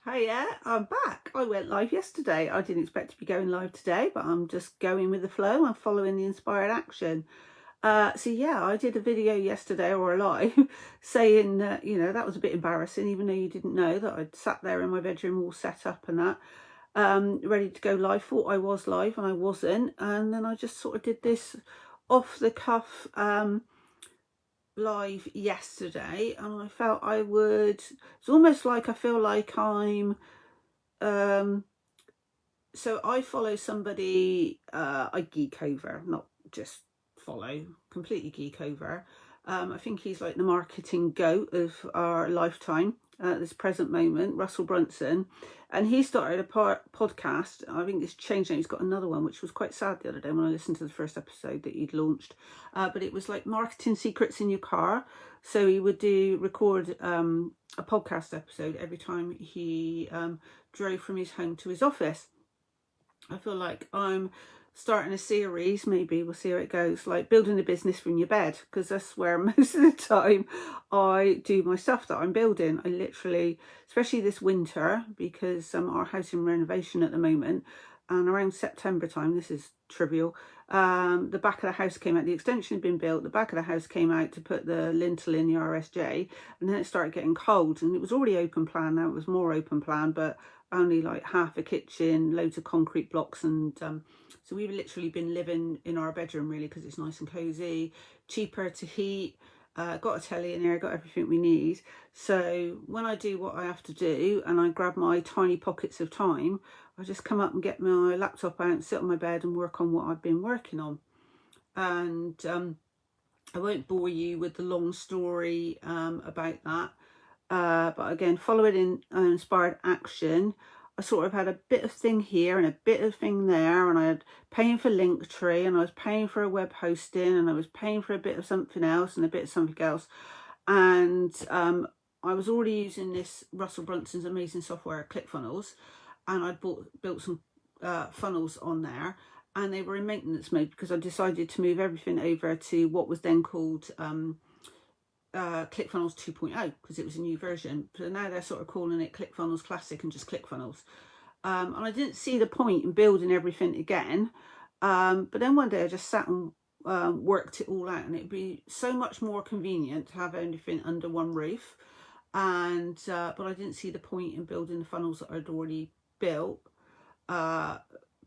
Hey, yeah, I'm back. I went live yesterday. I didn't expect to be going live today, but I'm just going with the flow. I'm following the inspired action. So yeah, I did a video yesterday or a live saying that, that was a bit embarrassing, even though you didn't know that I'd sat there in my bedroom all set up and that, ready to go live. Thought I was live and I wasn't. And then I just sort of did this off the cuff, live yesterday, and I felt it's almost like I feel like um so I follow somebody, I geek over, not just follow, completely geek over. I think he's like the marketing goat of our lifetime at this present moment, Russell Brunson. And he started a podcast. I think it's changed now. He's got another one, which was quite sad the other day when I listened to the first episode that he'd launched. But it was like marketing secrets in your car. So he would record a podcast episode every time he drove from his home to his office. I feel like I'm starting a series, maybe we'll see how it goes, like building a business from your bed, because that's where most of the time I do my stuff that I'm building. I literally, especially this winter, because our house in renovation at the moment, and around September time, this is trivial, the back of the house came out, the extension had been built, the back of the house came out to put the lintel in the RSJ, and then it started getting cold, and it was already open plan, now it was more open plan, but only like half a kitchen, loads of concrete blocks, and so we've literally been living in our bedroom really because it's nice and cozy, cheaper to heat, got a telly in there, got everything we need. So when I do what I have to do and I grab my tiny pockets of time, I just come up and get my laptop out and sit on my bed and work on what I've been working on. And I won't bore you with the long story about that. But again, following in inspired action, I sort of had a bit of thing here and a bit of thing there, and I had paying for Linktree, and I was paying for a web hosting, and I was paying for a bit of something else and a bit of something else. And I was already using this Russell Brunson's amazing software, ClickFunnels, and I'd built some funnels on there, and they were in maintenance mode because I decided to move everything over to what was then called ClickFunnels 2.0 because it was a new version. So now they're sort of calling it ClickFunnels Classic and just ClickFunnels. And I didn't see the point in building everything again. But then one day I just sat and worked it all out, and it'd be so much more convenient to have everything under one roof. And but I didn't see the point in building the funnels that I'd already built. But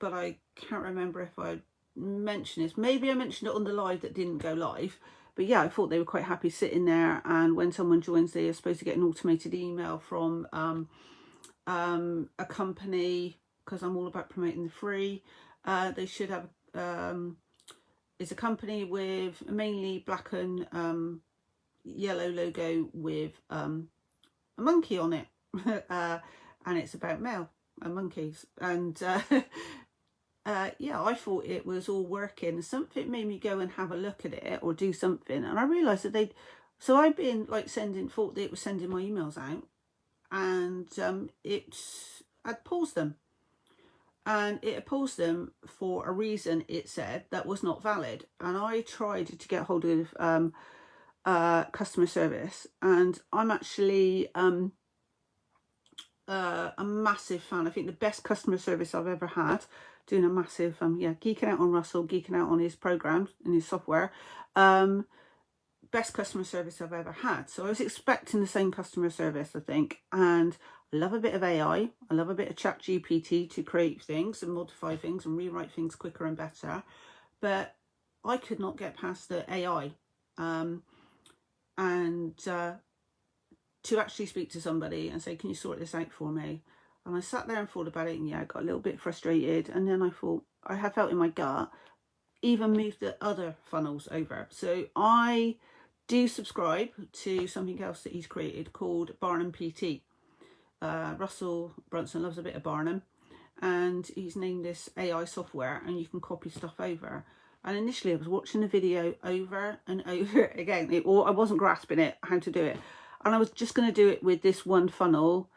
I can't remember if I mentioned this. Maybe I mentioned it on the live that didn't go live. But yeah, I thought they were quite happy sitting there, and when someone joins, they are supposed to get an automated email from a company, because I'm all about promoting the free. They should have it's a company with mainly black and yellow logo with a monkey on it, and it's about mail and monkeys. And yeah, I thought it was all working. Something made me go and have a look at it or do something, and I realised that so I'd been like thought that it was sending my emails out, and I'd paused them, and it had paused them for a reason. It said that was not valid, and I tried to get hold of customer service, and I'm actually a massive fan. I think the best customer service I've ever had, doing a massive geeking out on Russell, geeking out on his programs and his software. Best customer service I've ever had. So I was expecting the same customer service, I think. And I love a bit of AI. I love a bit of ChatGPT to create things and modify things and rewrite things quicker and better. But I could not get past the AI. And to actually speak to somebody and say, can you sort this out for me? And I sat there and thought about it, and yeah, I got a little bit frustrated. And then I thought, I have felt in my gut, even moved the other funnels over. So I do subscribe to something else that he's created called Barnum PT. Russell Brunson loves a bit of Barnum, and he's named this AI software, and you can copy stuff over. And initially I was watching the video over and over again. I wasn't grasping it, how to do it. And I was just going to do it with this one funnel,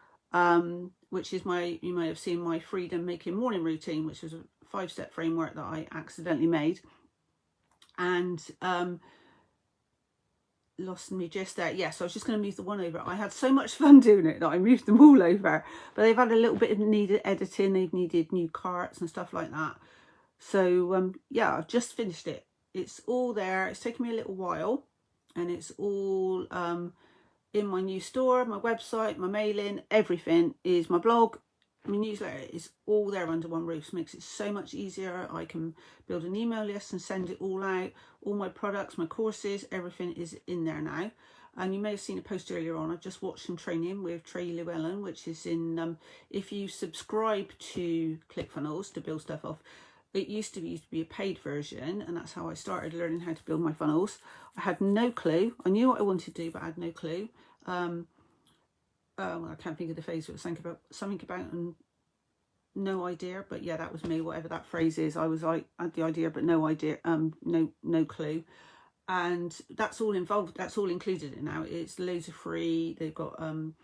which is you may have seen my freedom making morning routine, which was a 5-step framework that I accidentally made. And lost me just there. Yes, I was just going to move the one over. I had so much fun doing it that I moved them all over, but they've had a little bit of needed editing. They've needed new carts and stuff like that. So yeah, I've just finished it. It's all there. It's taken me a little while, and it's all in my new store, my website, my mailing, everything is my blog, my newsletter is all there under one roof. So it makes it so much easier. I can build an email list and send it all out. All my products, my courses, everything is in there now. And you may have seen a post earlier on. I just watched some training with Trey Llewellyn, which is in, if you subscribe to ClickFunnels to build stuff off, it used to be a paid version, and that's how I started learning how to build my funnels. I had no clue. I knew what I wanted to do, but I had no clue. Well, I can't think of the phrase. It was something about and no idea. But yeah, that was me. Whatever that phrase is, I was like, I had the idea, but no idea. No clue. And that's all involved. That's all included in now. It's loads of free. They've got an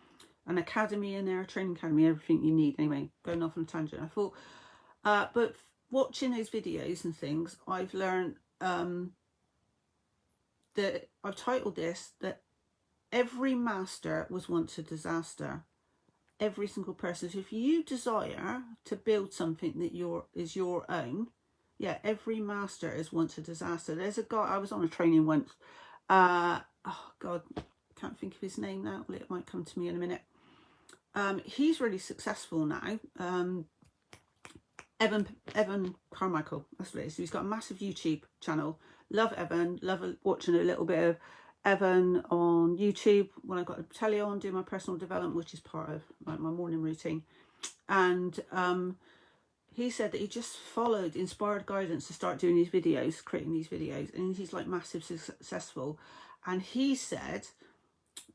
academy in there, a training academy, everything you need. Anyway, going off on a tangent. I thought, but watching those videos and things, I've learned that I've titled this that every master was once a disaster. Every single person. So if you desire to build something that is your own, yeah, every master is once a disaster. There's a guy, I was on a training once. Oh God, can't think of his name now. It might come to me in a minute. He's really successful now. Evan Carmichael, that's what it is. He's got a massive YouTube channel. Love Evan, love watching a little bit of Evan on YouTube when I got a telly on, doing my personal development, which is part of like my morning routine. And he said that he just followed inspired guidance to start doing these videos, creating these videos, and he's like massive successful. And he said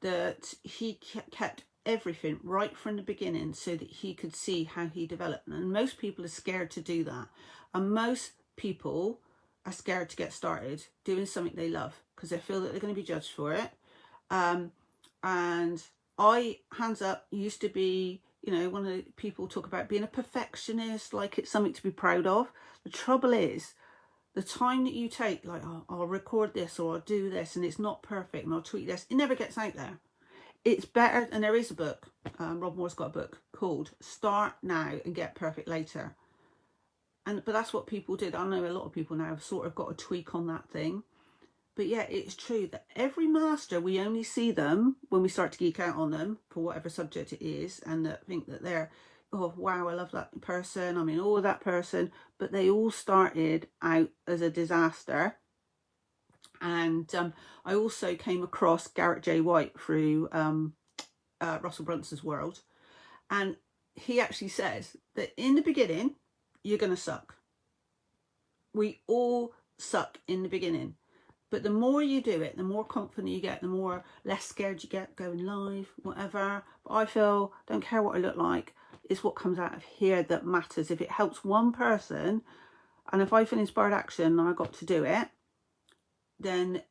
that he kept everything right from the beginning so that he could see how he developed. And most people are scared to do that, and most people are scared to get started doing something they love because they feel that they're going to be judged for it. And I, hands up, used to be, you know, one of the people talk about being a perfectionist, like it's something to be proud of. The trouble is, the time that you take, like, oh, I'll record this or I'll do this and it's not perfect and I'll tweet this, it never gets out there. It's better, and there is a book, Rob Moore's got a book called Start Now and Get Perfect Later. But that's what people did. I know a lot of people now have sort of got a tweak on that thing. But yeah, it's true that every master, we only see them when we start to geek out on them for whatever subject it is, and think that they're, oh wow, I love that person, I'm in awe of that person. But they all started out as a disaster. And I also came across Garrett J. White through Russell Brunson's World. And he actually says that in the beginning, you're going to suck. We all suck in the beginning. But the more you do it, the more confident you get, the more less scared you get going live, whatever. But I feel, don't care what I look like, it's what comes out of here that matters. If it helps one person, and if I feel inspired action and I got to do it, then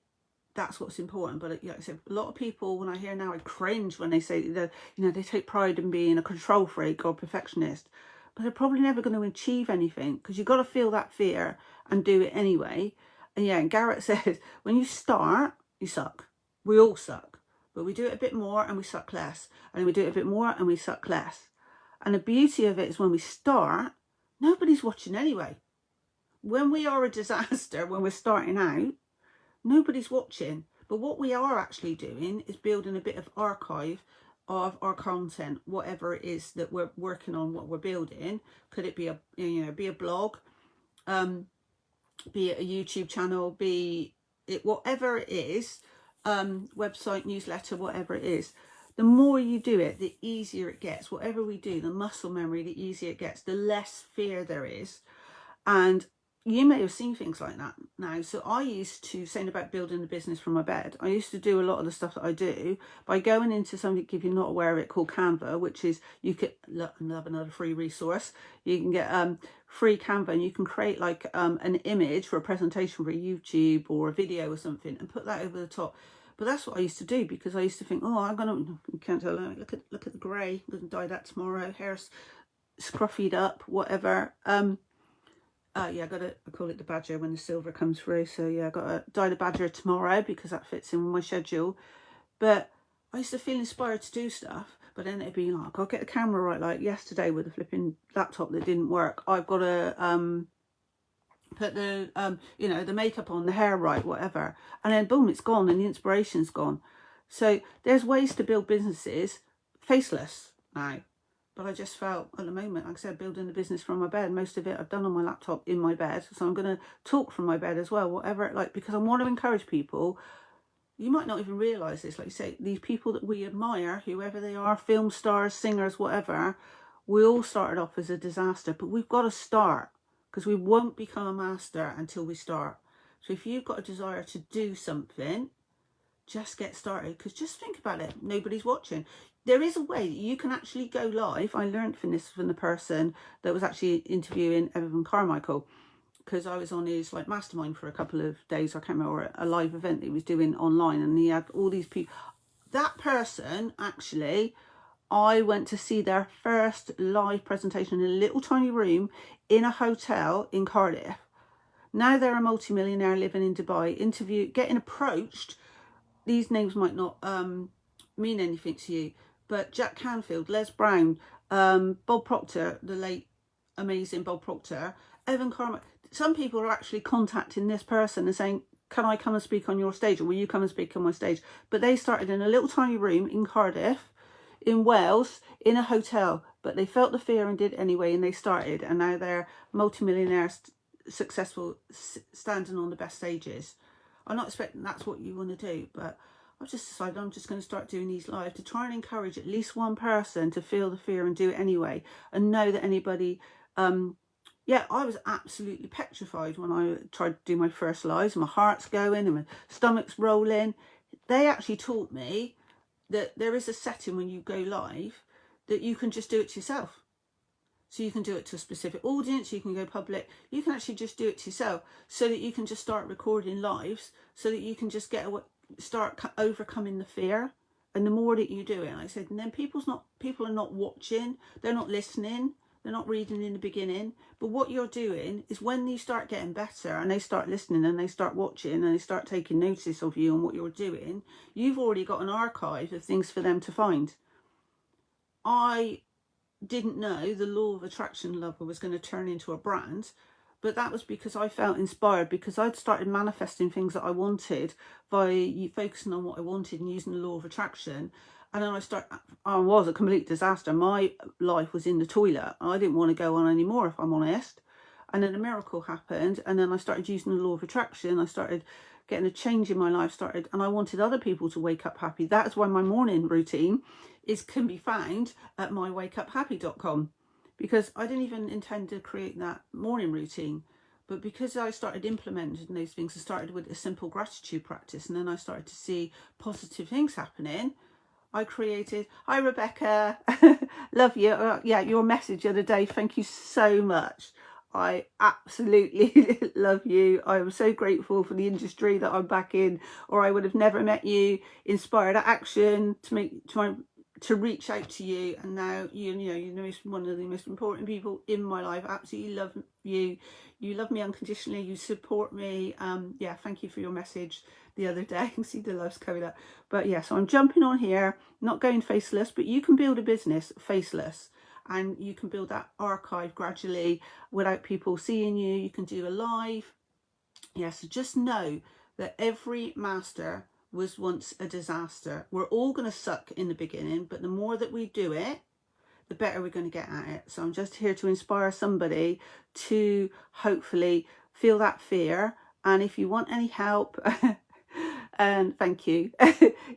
that's what's important. But like I said, a lot of people, when I hear now, I cringe when they say that, you know, they take pride in being a control freak or a perfectionist, but they're probably never going to achieve anything, because you've got to feel that fear and do it anyway. And yeah, and Garrett says, when you start, you suck. We all suck, but we do it a bit more and we suck less, and then we do it a bit more and we suck less. And the beauty of it is when we start, nobody's watching anyway. When we are a disaster, when we're starting out, nobody's watching. But what we are actually doing is building a bit of archive of our content, whatever it is that we're working on, what we're building. Could it be be a blog, be it a YouTube channel, be it whatever it is, website, newsletter, whatever it is. The more you do it, the easier it gets. Whatever we do, the muscle memory, the easier it gets, the less fear there is. And you may have seen things like that now. So I used to, saying about building a business from my bed, I used to do a lot of the stuff that I do by going into something, if you're not aware of it, called Canva, which is, you could love another free resource. You can get free Canva, and you can create like an image for a presentation for YouTube or a video or something, and put that over the top. But that's what I used to do, because I used to think, oh, I'm gonna, you can't tell, look at the grey, I'm gonna dye that tomorrow, hair's scruffed up, whatever. Yeah, I call it the badger when the silver comes through. So yeah, I got to dye the badger tomorrow because that fits in with my schedule. But I used to feel inspired to do stuff, but then it'd be like, I'll get the camera right. Like yesterday with the flipping laptop that didn't work, I've got to put the you know, the makeup on, the hair right, whatever, and then boom, it's gone and the inspiration's gone. So there's ways to build businesses faceless now. But I just felt at the moment, like I said, building the business from my bed, most of it I've done on my laptop in my bed. So I'm going to talk from my bed as well, whatever, like, because I want to encourage people. You might not even realise this, like you say, these people that we admire, whoever they are, film stars, singers, whatever, we all started off as a disaster, but we've got to start because we won't become a master until we start. So if you've got a desire to do something, just get started, because just think about it, nobody's watching. There is a way that you can actually go live. I learned from this from the person that was actually interviewing Evan Carmichael, because I was on his like mastermind for a couple of days. I can't remember, a live event that he was doing online, and he had all these people. That person, actually, I went to see their first live presentation in a little tiny room in a hotel in Cardiff. Now they're a multimillionaire living in Dubai, getting approached. These names might not mean anything to you, but Jack Canfield, Les Brown, Bob Proctor, the late amazing Bob Proctor, Evan Carmichael. Some people are actually contacting this person and saying, can I come and speak on your stage, or will you come and speak on my stage? But they started in a little tiny room in Cardiff, in Wales, in a hotel, but they felt the fear and did it anyway, and they started, and now they're multimillionaires, successful, standing on the best stages. I'm not expecting that's what you want to do, but I've just decided I'm just going to start doing these live to try and encourage at least one person to feel the fear and do it anyway, and know that anybody, yeah, I was absolutely petrified when I tried to do my first lives. My heart's going and my stomach's rolling. They actually taught me that there is a setting when you go live that you can just do it to yourself. So you can do it to a specific audience, you can go public, you can actually just do it to yourself, so that you can just start recording lives, so that you can just start overcoming the fear. And the more that you do it, like I said, and then people are not watching, they're not listening, they're not reading in the beginning. But what you're doing is when you start getting better and they start listening and they start watching and they start taking notice of you and what you're doing, you've already got an archive of things for them to find. I didn't know the law of attraction lover was going to turn into a brand, but that was because I felt inspired, because I'd started manifesting things that I wanted by focusing on what I wanted and using the law of attraction. And then I was a complete disaster. My life was in the toilet. I didn't want to go on anymore, if I'm honest. And then a miracle happened, and then I started using the law of attraction. I started getting a change in my life, and I wanted other people to wake up happy. That's why my morning routine can be found at mywakeuphappy.com, because I didn't even intend to create that morning routine. But because I started implementing those things, I started with a simple gratitude practice, and then I started to see positive things happening. I created, hi Rebecca, love you. Yeah, your message the other day, thank you so much. I absolutely love you. I am so grateful for the industry that I'm back in, or I would have never met you. Inspired action to reach out to you, and now you're one of the most important people in my life. Absolutely love you. You love me unconditionally. You support me. Yeah, thank you for your message the other day. I can see the love's coming up. But yeah, so I'm jumping on here, not going faceless, but you can build a business faceless, and you can build that archive gradually without people seeing you. You can do a live. Yeah, so just know that every master was once a disaster. We're all going to suck in the beginning, but the more that we do it, the better we're going to get at it. So I'm just here to inspire somebody to hopefully feel that fear. And if you want any help, and thank you,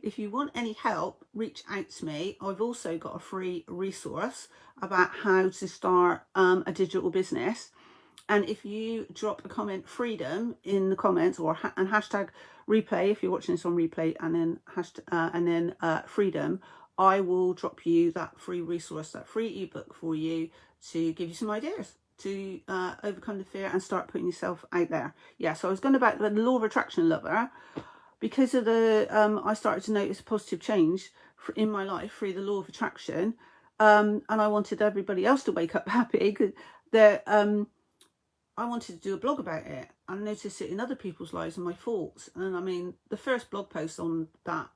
if you want any help, reach out to me. I've also got a free resource about how to start a digital business. And if you drop a comment freedom in the comments, or and hashtag replay if you're watching this on replay, and then hashtag freedom, I will drop you that free resource, that free ebook for you, to give you some ideas to overcome the fear and start putting yourself out there. Yeah, so I was going about the law of attraction lover, because of the I started to notice a positive change in my life through the law of attraction, and I wanted everybody else to wake up happy, because I wanted to do a blog about it. I noticed it in other people's lives and my thoughts. And I mean, the first blog post on that,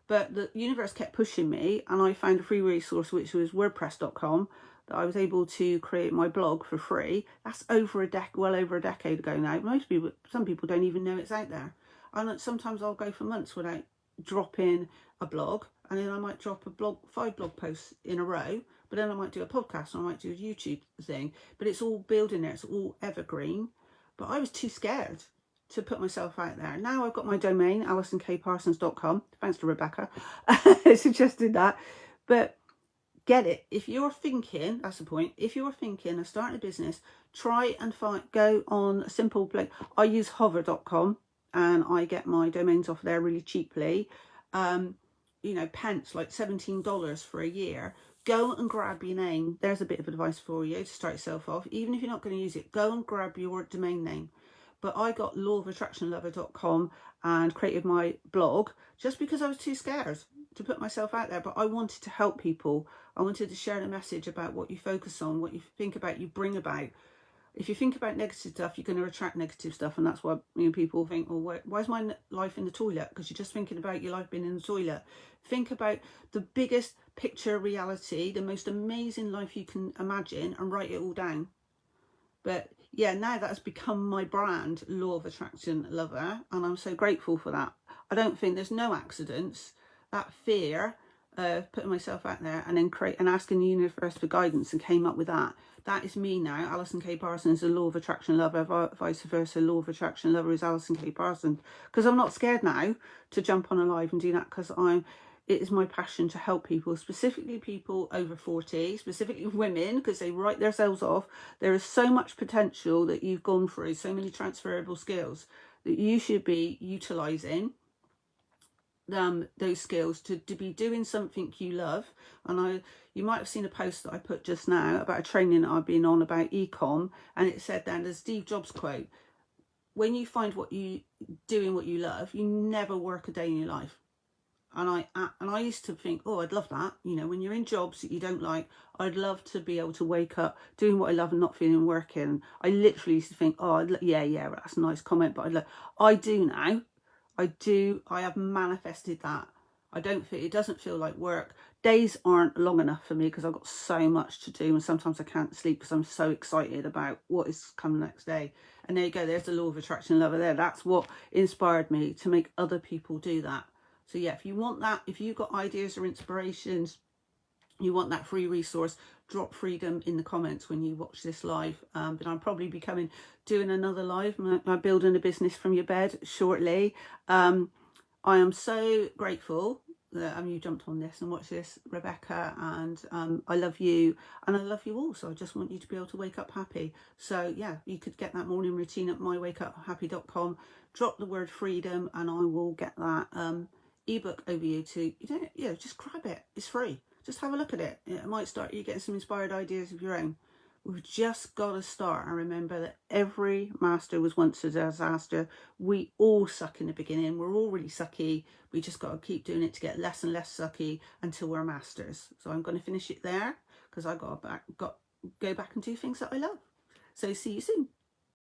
but the universe kept pushing me, and I found a free resource, which was wordpress.com, that I was able to create my blog for free. That's well over a decade ago now. Some people don't even know it's out there. And sometimes I'll go for months without dropping a blog, and then I might drop 5 blog posts in a row, but then I might do a podcast, or I might do a YouTube thing, but it's all building there, it's all evergreen. But I was too scared to put myself out there. Now I've got my domain, AlisonKParsons.com, thanks to Rebecca suggested that. But get it, if you're thinking, that's the point, if you're thinking of starting a business, try and go on a simple place. I use hover.com, and I get my domains off there really cheaply. You know, pence, like $17 for a year. Go and grab your name. There's a bit of advice for you to start yourself off. Even if you're not going to use it, go and grab your domain name. But I got lawofattractionlover.com and created my blog just because I was too scared to put myself out there. But I wanted to help people. I wanted to share the message about what you focus on, what you think about, you bring about. If you think about negative stuff, you're going to attract negative stuff. And that's why people think, well, why is my life in the toilet? Because you're just thinking about your life being in the toilet. Think about the biggest picture reality, the most amazing life you can imagine, and write it all down. But yeah, now that has become my brand, Law of Attraction Lover, and I'm so grateful for that. I don't think there's no accidents. That fear of putting myself out there and then asking the universe for guidance, and came up with that. That is me now. Alison K. Parsons, the Law of Attraction Lover. Vice versa, Law of Attraction Lover is Alison K. Parsons. Because I'm not scared now to jump on a live and do that, because it is my passion to help people, specifically people over 40, specifically women, because they write themselves off. There is so much potential that you've gone through, so many transferable skills that you should be utilising those skills to be doing something you love. And you might have seen a post that I put just now about a training that I've been on about ecom, and it said then, the Steve Jobs quote, when you find doing what you love, you never work a day in your life. And I used to think, oh, I'd love that. You know, when you're in jobs that you don't like, I'd love to be able to wake up doing what I love and not feeling working. I literally used to think, oh, yeah, that's a nice comment, but I do now. I have manifested that. It doesn't feel like work. Days aren't long enough for me because I've got so much to do, and sometimes I can't sleep because I'm so excited about what is coming next day. And there you go, there's the Law of Attraction Lover there. That's what inspired me to make other people do that. So yeah, if you want that, if you've got ideas or inspirations, you want that free resource, drop freedom in the comments when you watch this live. But I'll probably be doing another live. I'm building a business from your bed shortly. I am so grateful that you jumped on this and watched this, Rebecca, and I love you, and I love you all. So I just want you to be able to wake up happy. So yeah, you could get that morning routine at mywakeuphappy.com. Drop the word freedom, and I will get that ebook over you to, just grab it. It's free. Just have a look at it. It might start you getting some inspired ideas of your own. We've just got to start and remember that every master was once a disaster. We all suck in the beginning. We're all really sucky. We just got to keep doing it to get less and less sucky until we're masters. So I'm going to finish it there because I got to go back and do things that I love. So see you soon.